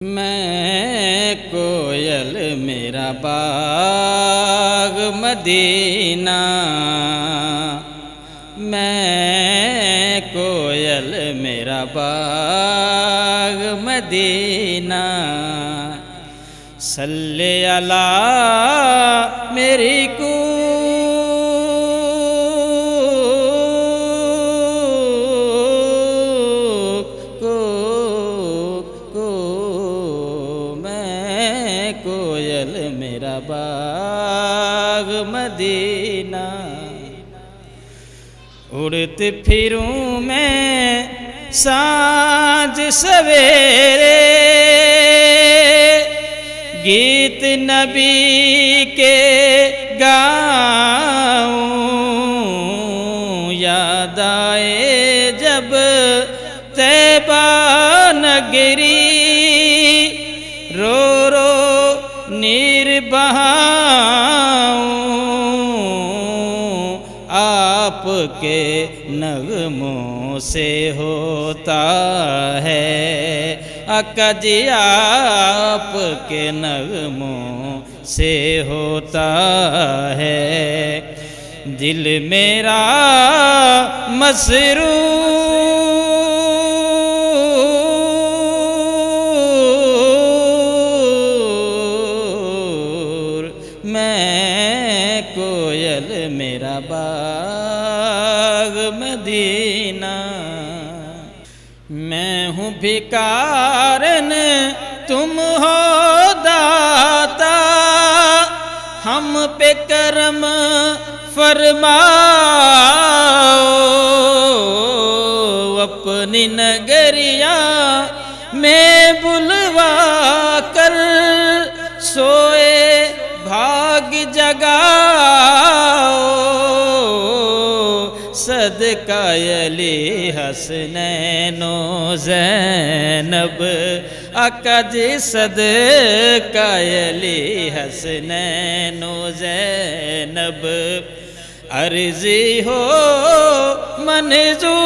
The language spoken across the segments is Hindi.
मैं कोयल मेरा बाग मदीना, मैं कोयल मेरा बाग मदीना। सल्ले अला मेरी कोयल मेरा बाग मदीना। उड़ते फिरूं मैं सांझ सवेरे, गीत नबी के गाऊं। याद आए जब तैबा नगरी, रो रो नीर बहाऊं। आपके नगमों से होता है आका जी, आपके नगमों से होता है। दिल मेरा मसरूर, मैं कोयल मेरा बाग मदीना। मैं हूँ भिकारन तुम हो दाता, हम पे करम फरमाओ। अपनी नगरिया में बुलवा कर सोए भाग जगाओ। सदका अली हसनैनो ज़ैनब, आका जी सदका अली हसनैनो ज़ैनब। अर्ज़ी हो मंजूर,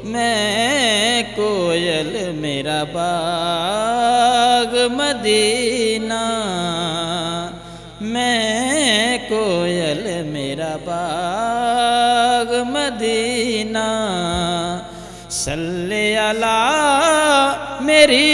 मैं कोयल मेरा बाग मदीना। मैं कोयल मेरा बाग मदीना। सल्ले अला मेरी